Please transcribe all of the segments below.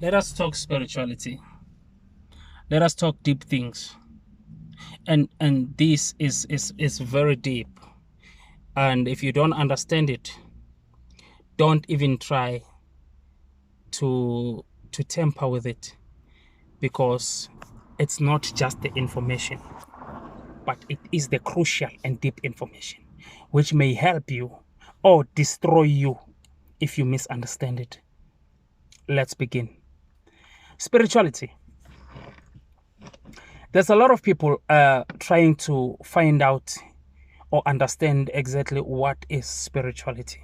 Let us talk spirituality. Let us talk deep things. And this is very deep. And if you don't understand it, don't even try to tamper with it, because it's not just the information, but it is the crucial and deep information which may help you or destroy you if you misunderstand it. Let's begin. Spirituality. There's a lot of people trying to find out or understand exactly what is spirituality.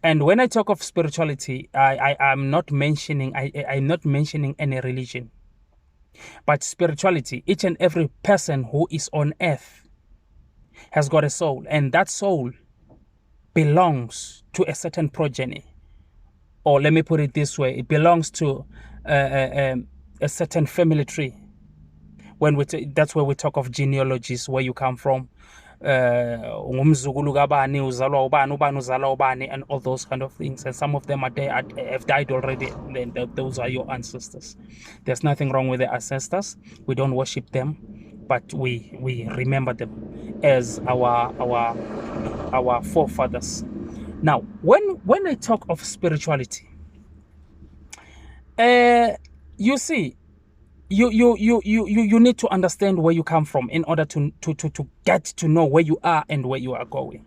And when I talk of spirituality, I'm not mentioning I'm not mentioning any religion, but spirituality. Each and every person who is on earth has got a soul, and that soul belongs to a certain progeny, or let me put it this way: it belongs to a certain family tree. When that's where we talk of genealogies, where you come from, ngumzukulu kabani, uzalwa ubani, ubani uzalwa ubani, and all those kind of things. And some of them have died already. Then those are your ancestors. There's nothing wrong with the ancestors. We don't worship them, but we remember them as our forefathers. Now, when I talk of spirituality, you see, you need to understand where you come from in order to get to know where you are and where you are going.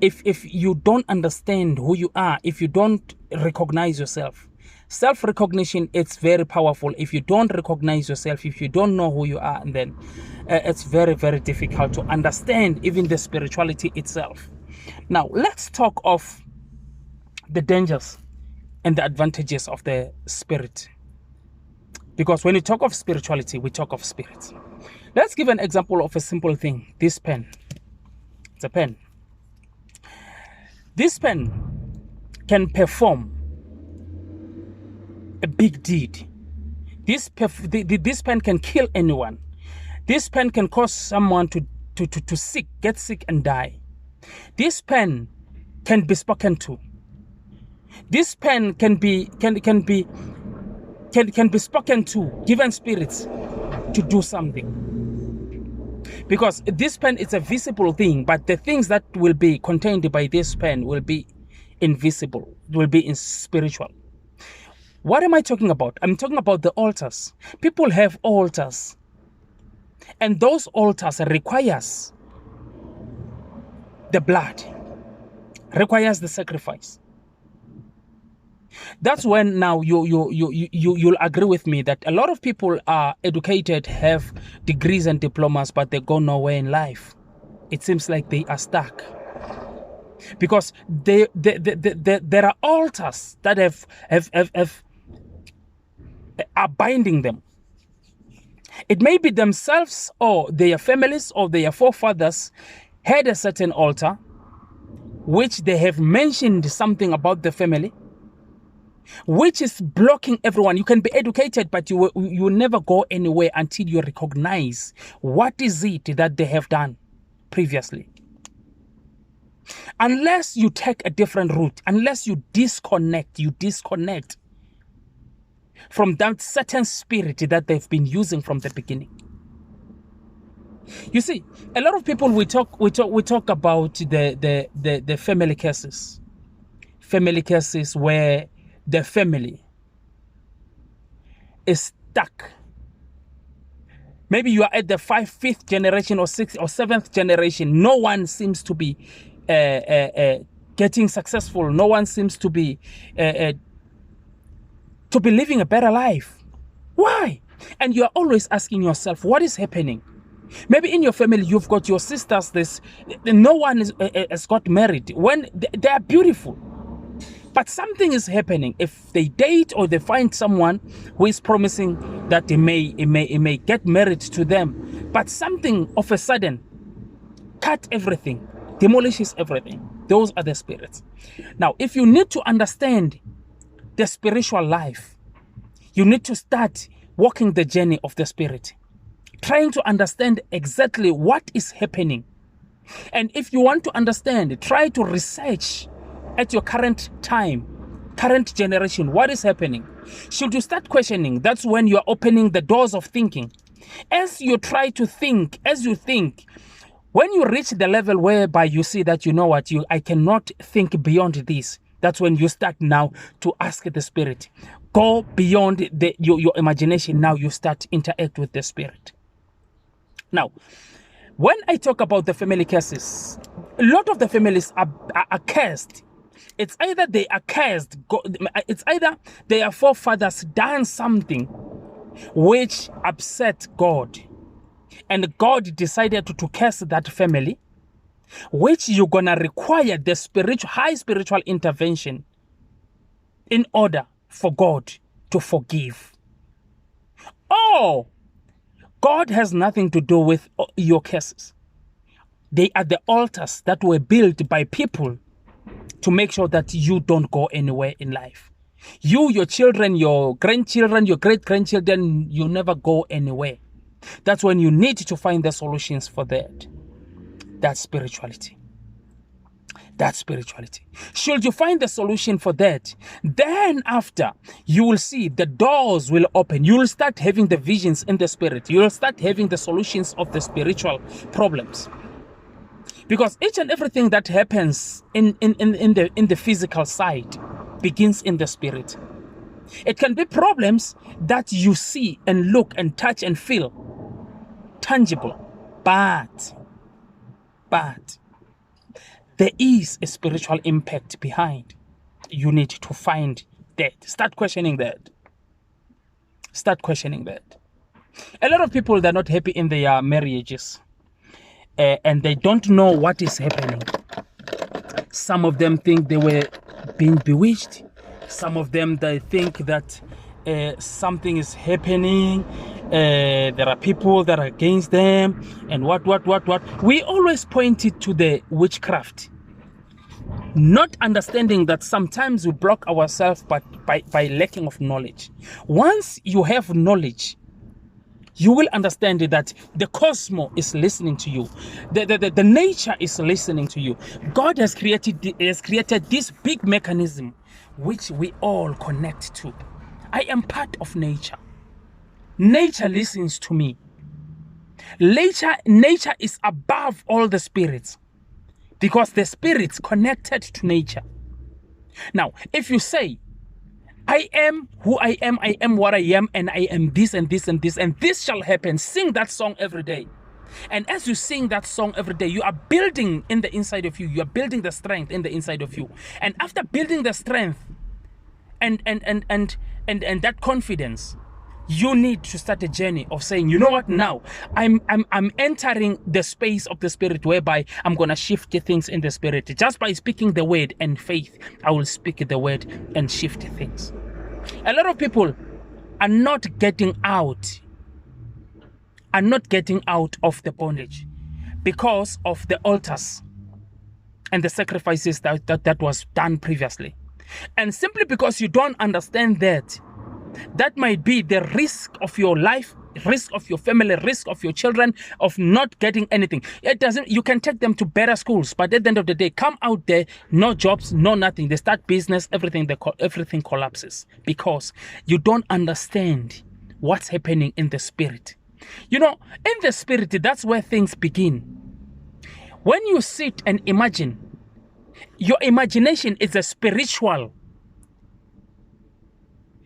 If you don't understand who you are, if you don't recognize yourself, self-recognition, it's very powerful. If you don't recognize yourself, if you don't know who you are, then it's very, very difficult to understand even the spirituality itself. Now, let's talk of the dangers and the advantages of the spirit. Because when you talk of spirituality, we talk of spirit. Let's give an example of a simple thing. This pen. It's a pen. This pen can perform a big deed. This pen can kill anyone. This pen can cause someone to get sick and die. This pen can be spoken to. This pen can be spoken to, given spirits to do something. Because this pen is a visible thing, but the things that will be contained by this pen will be invisible, will be in spiritual. What am I talking about? I'm talking about the altars. People have altars, and those altars requires the blood, requires the sacrifice. That's when now you'll agree with me that a lot of people are educated, have degrees and diplomas, but they go nowhere in life. It seems like they are stuck because there are altars that are binding them. It may be themselves or their families or their forefathers had a certain altar which they have mentioned something about the family, which is blocking everyone. You can be educated, but you will never go anywhere until you recognize what is it that they have done previously. Unless you take a different route, unless you disconnect from that certain spirit that they've been using from the beginning. You see, a lot of people we talk about the family cases where the family is stuck. Maybe you are at the fifth generation or sixth or seventh generation. No one seems to be getting successful. No one seems to be living a better life. Why? And you are always asking yourself, what is happening? Maybe in your family you've got your sisters. No one has got married. When they are beautiful, but something is happening. If they date or they find someone who is promising that he may get married to them, but something of a sudden cut everything, demolishes everything. Those are the spirits. Now, if you need to understand the spiritual life, you need to start walking the journey of the spirit, trying to understand exactly what is happening. And if you want to understand, try to research at your current time current generation, what is happening? Should you start questioning? That's when you're opening the doors of thinking. As you try to think, as you think, when you reach the level whereby you see that, you know what, I cannot think beyond this, that's when you start now to ask the Spirit. Go beyond your imagination. Now you start interact with the Spirit. Now, when I talk about the family curses, a lot of the families are cursed. It's either they are cursed, it's either their forefathers done something which upset God, and God decided to curse that family, which you're gonna require the high spiritual intervention in order for God to forgive. Oh, God has nothing to do with your curses. They are the altars that were built by people to make sure that you don't go anywhere in life. You, your children, your grandchildren, your great-grandchildren, you never go anywhere. That's when you need to find the solutions for that. That's spirituality. That's spirituality. Should you find the solution for that, then after, you will see the doors will open. You will start having the visions in the spirit. You will start having the solutions of the spiritual problems. Because each and everything that happens in the physical side begins in the spirit. It can be problems that you see and look and touch and feel tangible, but there is a spiritual impact behind. You need to find that. Start questioning that. Start questioning that. A lot of people, they're not happy in their marriages, and they don't know what is happening. Some of them think they were being bewitched. Some of them, they think that something is happening. There are people that are against them, and what. We always point it to the witchcraft, not understanding that sometimes we block ourselves by lacking of knowledge. Once you have knowledge, you will understand that the cosmos is listening to you. The nature is listening to you. God has created this big mechanism which we all connect to. I am part of nature. Nature listens to me. Nature is above all the spirits, because the spirits connected to nature. Now, if you say, I am who I am what I am, and I am this and this and this, and this shall happen, sing that song every day. And as you sing that song every day, you are building in the inside of you. You are building the strength in the inside of you. And after building the strength and that confidence, you need to start a journey of saying, you know what, now I'm entering the space of the spirit, whereby I'm gonna shift the things in the spirit. Just by speaking the word and faith, I will speak the word and shift things. A lot of people are not getting out of the bondage because of the altars and the sacrifices that was done previously. And simply because you don't understand that might be the risk of your life, risk of your family, risk of your children, of not getting anything. You can take them to better schools, but at the end of the day, come out there, no jobs, no nothing. They start business, everything collapses, because you don't understand what's happening in the spirit. You know, in the spirit, that's where things begin. When you sit and imagine, your imagination is a spiritual.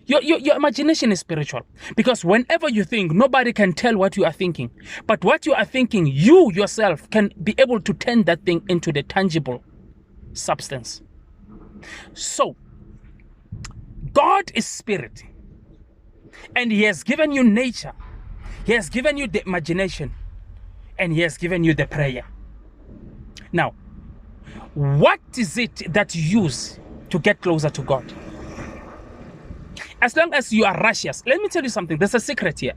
Your imagination is spiritual, because whenever you think, nobody can tell what you are thinking. But what you are thinking, you yourself can be able to turn that thing into the tangible substance. So, God is spirit, and He has given you nature. He has given you the imagination, and He has given you the prayer. Now, what is it that you use to get closer to God? As long as you are righteous, let me tell you something. There's a secret here.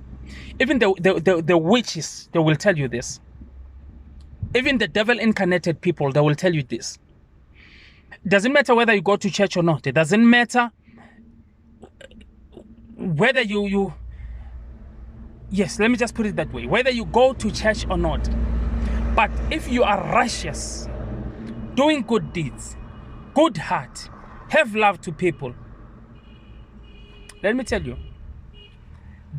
Even the witches, they will tell you this. Even the devil incarnated people, they will tell you this. It doesn't matter whether you go to church or not. It doesn't matter whether yes, let me just put it that way. Whether you go to church or not. But if you are righteous, doing good deeds, good heart, have love to people. Let me tell you,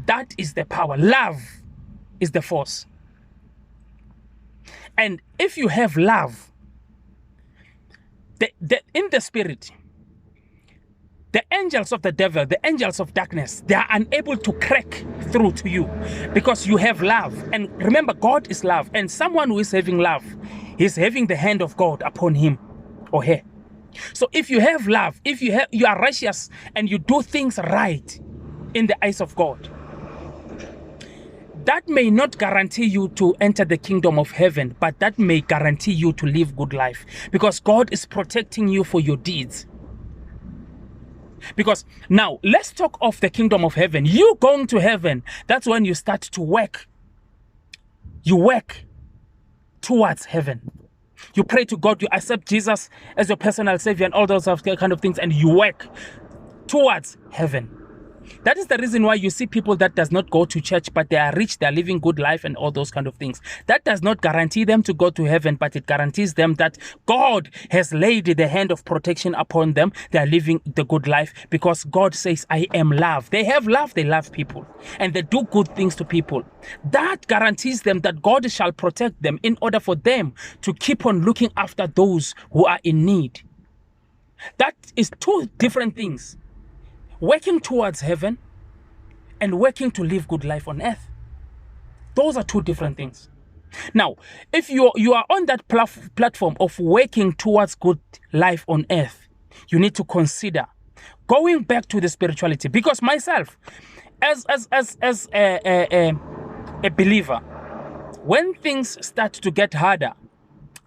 that is the power. Love is the force. And if you have love, in the spirit, the angels of the devil, the angels of darkness, they are unable to crack through to you because you have love. And remember, God is love. And someone who is having love, he's having the hand of God upon him or her. So if you have love, if you are righteous and you do things right in the eyes of God, that may not guarantee you to enter the kingdom of heaven, but that may guarantee you to live good life because God is protecting you for your deeds. Because now let's talk of the kingdom of heaven. You going to heaven, that's when you start to work. You work towards heaven. You pray to God, you accept Jesus as your personal savior and all those kind of things, and you work towards heaven. That is the reason why you see people that does not go to church, but they are rich, they are living good life and all those kind of things. That does not guarantee them to go to heaven, but it guarantees them that God has laid the hand of protection upon them. They are living the good life because God says, I am love. They have love, they love people, and they do good things to people. That guarantees them that God shall protect them in order for them to keep on looking after those who are in need. That is two different things. Working towards heaven and working to live good life on earth. Those are two different things. Now, if you are on that platform of working towards good life on earth, you need to consider going back to the spirituality. Because myself, as a believer, when things start to get harder,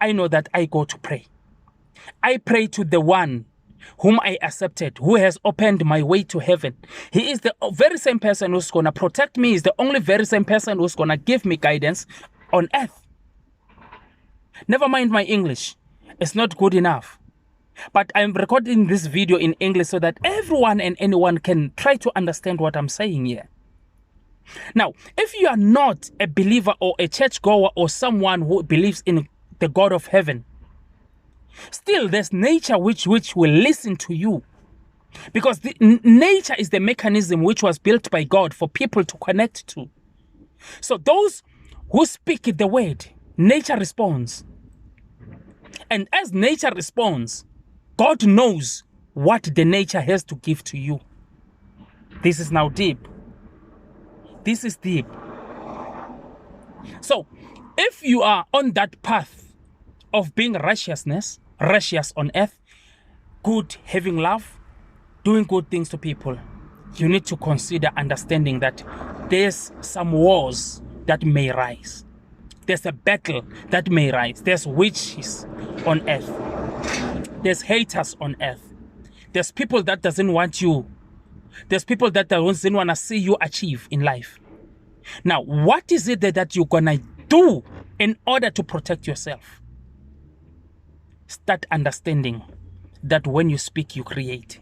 I know that I go to pray. I pray to the one whom I accepted, who has opened my way to heaven. He is the very same person who's going to protect me. He's the only very same person who's going to give me guidance on earth. Never mind my English. It's not good enough. But I'm recording this video in English so that everyone and anyone can try to understand what I'm saying here. Now, if you are not a believer or a churchgoer or someone who believes in the God of heaven, still, there's nature which will listen to you. Because nature is the mechanism which was built by God for people to connect to. So those who speak the word, nature responds. And as nature responds, God knows what the nature has to give to you. This is now deep. This is deep. So, if you are on that path of being righteous on earth, good, having love, doing good things to people, you need to consider understanding that there's some wars that may rise. There's a battle that may rise. There's witches on earth. There's haters on earth. There's people that doesn't want you. There's people that doesn't want to see you achieve in life. Now, what is it that you're going to do in order to protect yourself? Start understanding that when you speak, you create.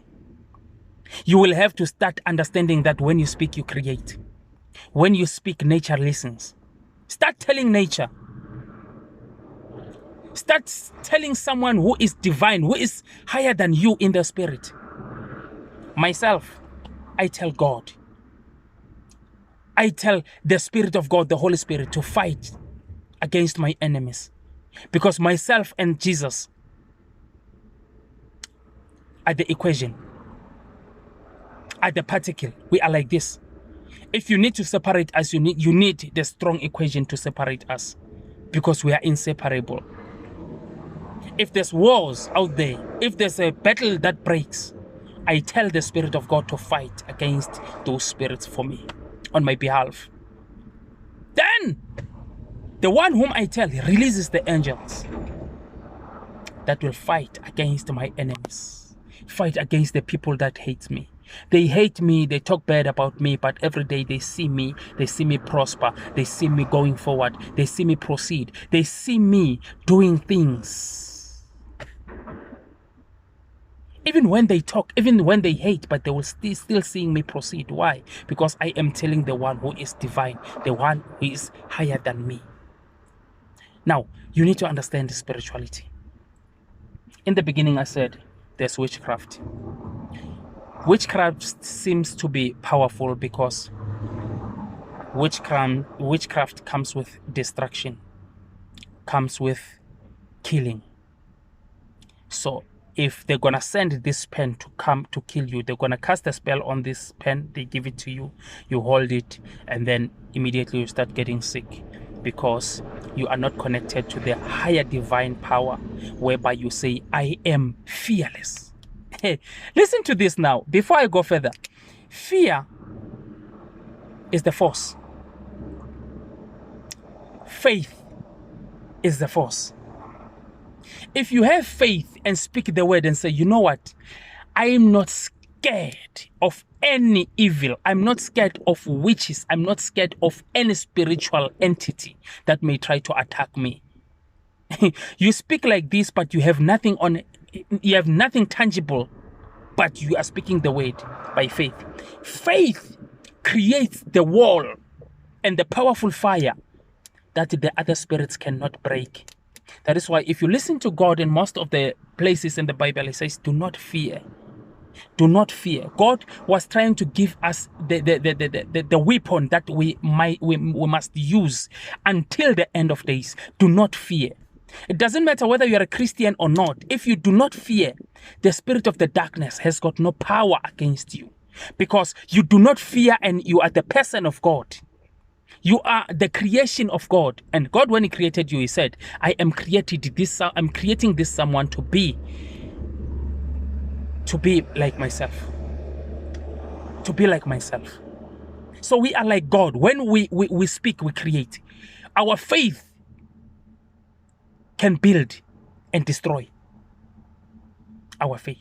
You will have to start understanding that when you speak, you create. When you speak, nature listens. Start telling nature. Start telling someone who is divine, who is higher than you in the spirit. Myself, I tell God. I tell the Spirit of God, the Holy Spirit, to fight against my enemies. Because myself and Jesus are the equation, are the particle. We are like this. If you need to separate us, you need the strong equation to separate us, because we are inseparable. If there's wars out there, if there's a battle that breaks, I tell the Spirit of God to fight against those spirits for me, on my behalf. Then the one whom I tell releases the angels that will fight against my enemies. Fight against the people that hate me. They hate me, they talk bad about me, but every day they see me prosper, they see me going forward, they see me proceed, they see me doing things. Even when they talk, even when they hate, but they will still seeing me proceed. Why? Because I am telling the one who is divine, the one who is higher than me. Now, you need to understand the spirituality. In the beginning, I said, there's witchcraft. Witchcraft seems to be powerful because witchcraft comes with destruction, comes with killing. So if they're gonna send this pen to come to kill you, they're gonna cast a spell on this pen, they give it to you, you hold it, and then immediately you start getting sick because you are not connected to the higher divine power whereby you say, I am fearless. Hey, listen to this now before I go further. Fear is the force. Faith is the force. If you have faith and speak the word and say, you know what, I am not scared of any evil. I'm not scared of witches. I'm not scared of any spiritual entity that may try to attack me. You speak like this, but you have nothing tangible, but you are speaking the word by faith. Faith creates the wall and the powerful fire that the other spirits cannot break. That is why if you listen to God in most of the places in the Bible, it says, do not fear. Do not fear. God was trying to give us the weapon that we must use until the end of days. Do not fear. It doesn't matter whether you are a Christian or not. If you do not fear, the spirit of the darkness has got no power against you, because you do not fear and you are the person of God. You are the creation of God. And God, when he created you, he said, I'm creating this someone to be like myself. To be like myself. So we are like God. When we speak, we create. Our faith can build and destroy. Our faith.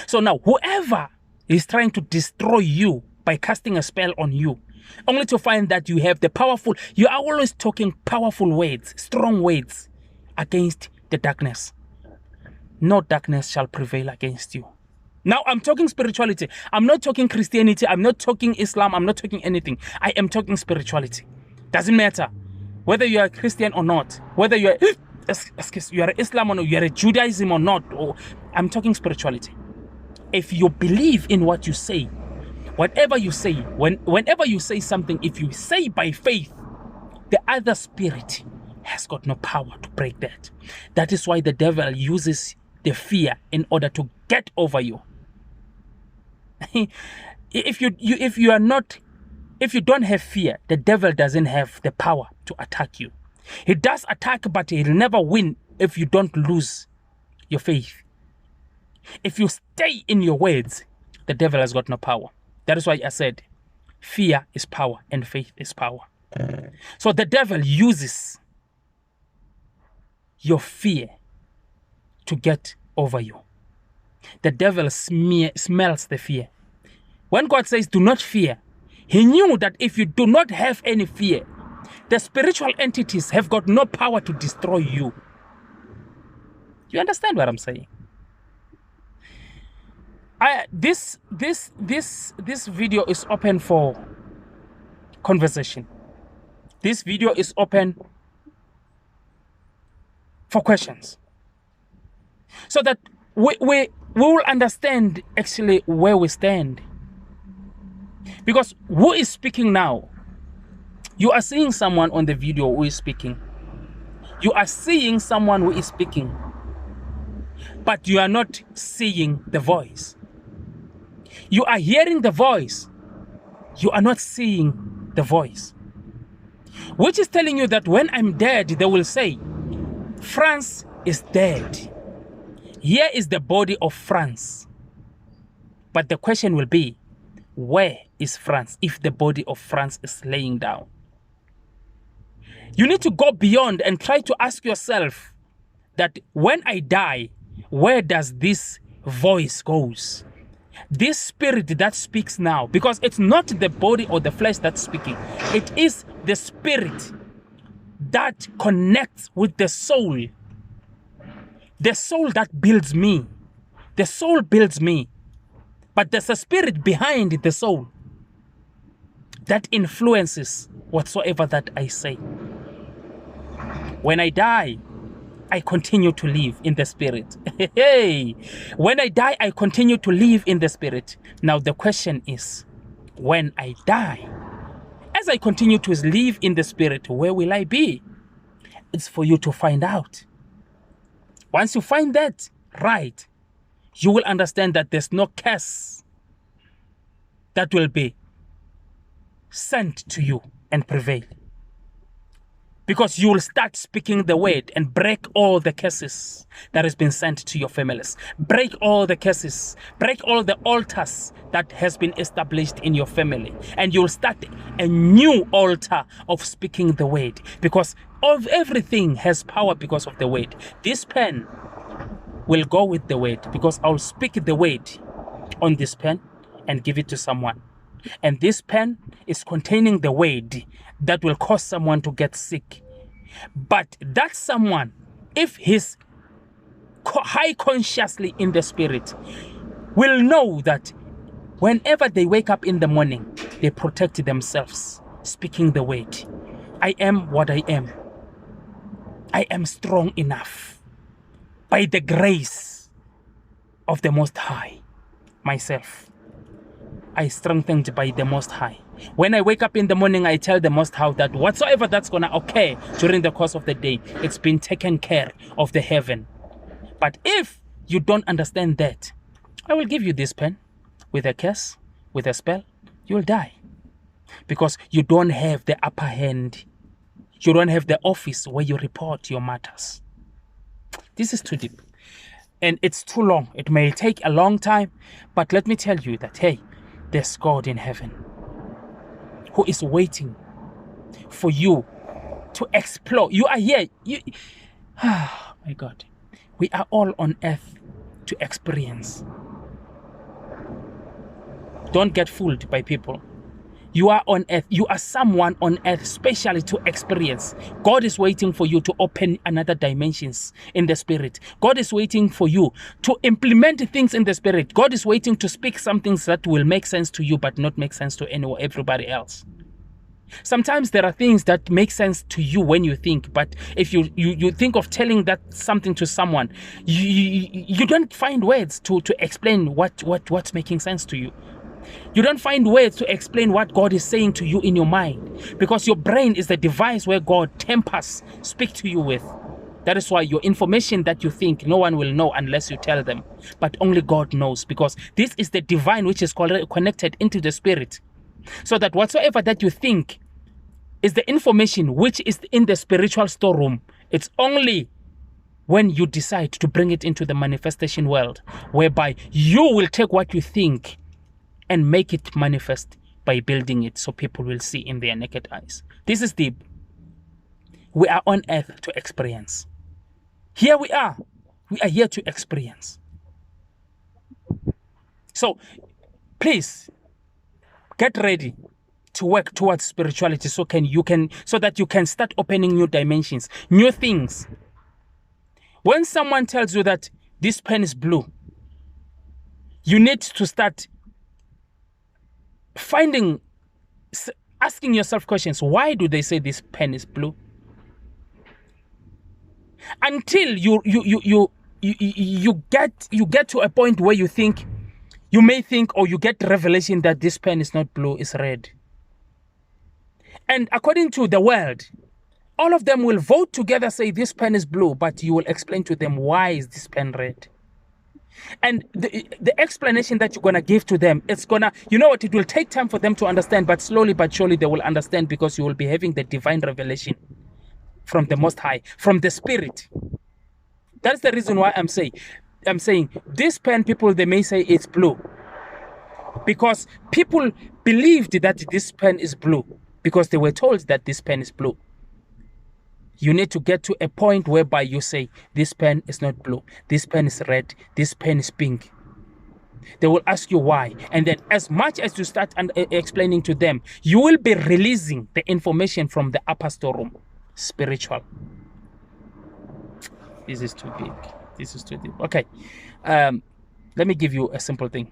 So now, whoever is trying to destroy you by casting a spell on you, only to find that you have the powerful, you are always talking powerful words, strong words against the darkness. No darkness shall prevail against you. Now I'm talking spirituality. I'm not talking Christianity. I'm not talking Islam. I'm not talking anything. I am talking spirituality. Doesn't matter whether you are a Christian or not, whether you are Islam or not, you are a Judaism or not. Or I'm talking spirituality. If you believe in what you say, whatever you say, whenever you say something, if you say by faith, the other spirit has got no power to break that. That is why the devil uses the fear in order to get over you. If you don't have fear, the devil doesn't have the power to attack you. He does attack, but he'll never win if you don't lose your faith. If you stay in your words, the devil has got no power. That is why I said, fear is power and faith is power. So the devil uses your fear to get over you. The devil smells the fear. When God says, do not fear, he knew that if you do not have any fear, the spiritual entities have got no power to destroy you. You understand what I'm saying? This video is open for conversation. This video is open for questions, so that we will understand actually where we stand. Because who is speaking now? You are seeing someone on the video who is speaking. You are seeing someone who is speaking, but you are not seeing the voice. You are hearing the voice. You are not seeing the voice. Which is telling you that when I'm dead, they will say, France is dead. Here is the body of France. But the question will be, where is France if the body of France is laying down? You need to go beyond and try to ask yourself that when I die, where does this voice goes? This spirit that speaks now, because it's not the body or the flesh that's speaking. It is the spirit that connects with the soul. The soul that builds me. The soul builds me. But there's a spirit behind the soul that influences whatsoever that I say. When I die, I continue to live in the spirit. Hey, when I die, I continue to live in the spirit. Now the question is, when I die, as I continue to live in the spirit, where will I be? It's for you to find out. Once you find that right, you will understand that there's no curse that will be sent to you and prevail. Because you will start speaking the word and break all the curses that has been sent to your families. Break all the curses. Break all the altars that has been established in your family. And you will start a new altar of speaking the word. Because of everything has power because of the word. This pen will go with the word. Because I'll speak the word on this pen and give it to someone. And this pen is containing the word that will cause someone to get sick. But that someone, if he's high consciously in the spirit, will know that whenever they wake up in the morning, they protect themselves, speaking the word. I am what I am. I am strong enough by the grace of the Most High. Myself, I strengthened by the Most High. When I wake up in the morning, I tell the Most High that whatsoever that's going to occur during the course of the day, it's been taken care of the heaven. But if you don't understand that, I will give you this pen with a curse, with a spell, you'll die. Because you don't have the upper hand. You don't have the office where you report your matters. This is too deep. And it's too long. It may take a long time. But let me tell you that, hey, there's God in heaven who is waiting for you to explore. You are here. Oh my God. We are all on earth to experience. Don't get fooled by people. You are on earth. You are someone on earth specially to experience. God is waiting for you to open another dimensions in the spirit. God is waiting for you to implement things in the spirit. God is waiting to speak some things that will make sense to you but not make sense to everybody else. Sometimes there are things that make sense to you when you think, but if you think of telling that something to someone, you don't find words to explain what's making sense to you. You don't find words to explain what God is saying to you in your mind, because your brain is the device where God tempers, speak to you with. That is why your information that you think no one will know unless you tell them, but only God knows, because this is the divine which is connected into the spirit. So that whatsoever that you think is the information which is in the spiritual storeroom, it's only when you decide to bring it into the manifestation world, whereby you will take what you think and make it manifest by building it so people will see in their naked eyes. This is deep. We are on earth to experience. Here we are. We are here to experience. So please get ready to work towards spirituality so that you can start opening new dimensions, new things. When someone tells you that this pen is blue, you need to start asking yourself questions. Why do they say this pen is blue? Until you get to a point where you may think, or you get revelation that this pen is not blue, it's red. And according to the world, all of them will vote together, say this pen is blue, but you will explain to them why is this pen red. And the explanation that you're going to give to them, it's going to, it will take time for them to understand, but slowly but surely they will understand, because you will be having the divine revelation from the Most High, from the Spirit. That's the reason why I'm saying this pen, people, they may say it's blue, because people believed that this pen is blue because they were told that this pen is blue. You need to get to a point whereby you say, this pen is not blue, this pen is red, this pen is pink. They will ask you why. And then as much as you start explaining to them, you will be releasing the information from the upper storeroom, spiritual. This is too big. This is too deep. Okay. Let me give you a simple thing.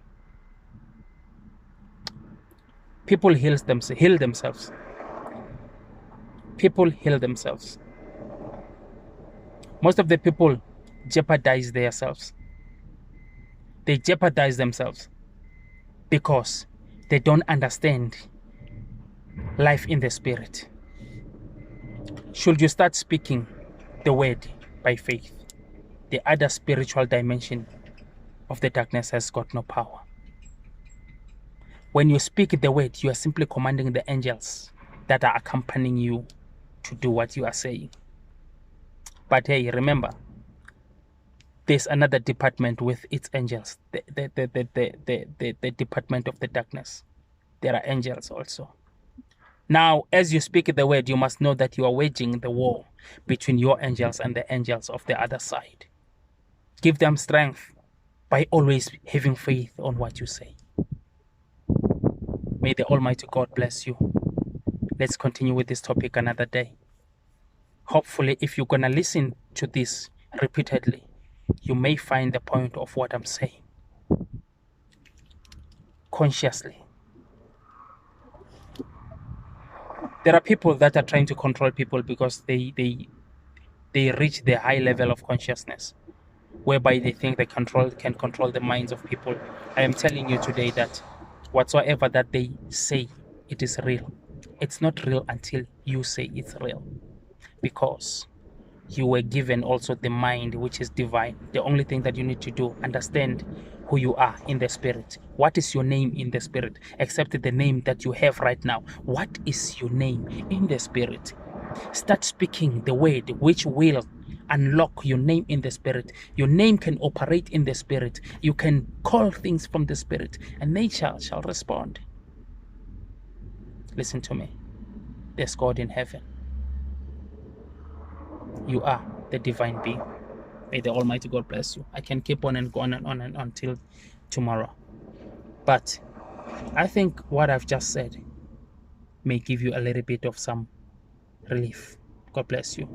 People heal themselves. People heal themselves. Most of the people jeopardize themselves. They jeopardize themselves because they don't understand life in the spirit. Should you start speaking the word by faith, the other spiritual dimension of the darkness has got no power. When you speak the word, you are simply commanding the angels that are accompanying you to do what you are saying. But hey, remember, there's another department with its angels, the department of the darkness. There are angels also. Now, as you speak the word, you must know that you are waging the war between your angels and the angels of the other side. Give them strength by always having faith on what you say. May the Almighty God bless you. Let's continue with this topic another day. Hopefully, if you're going to listen to this repeatedly, you may find the point of what I'm saying consciously. There are people that are trying to control people because they reach the high level of consciousness whereby they think they can control the minds of people. I am telling you today that whatsoever that they say, it is real. It's not real until you say it's real, because you were given also the mind which is divine. The only thing that you need to do, understand who you are in the spirit. What is your name in the spirit? Except the name that you have right now. What is your name in the spirit? Start speaking the word which will unlock your name in the spirit. Your name can operate in the spirit. You can call things from the spirit, and nature shall respond. Listen to me. There's God in heaven. You are the divine being. May the Almighty God bless you. I can keep on and go on and on and until tomorrow. But I think what I've just said may give you a little bit of some relief. God bless you.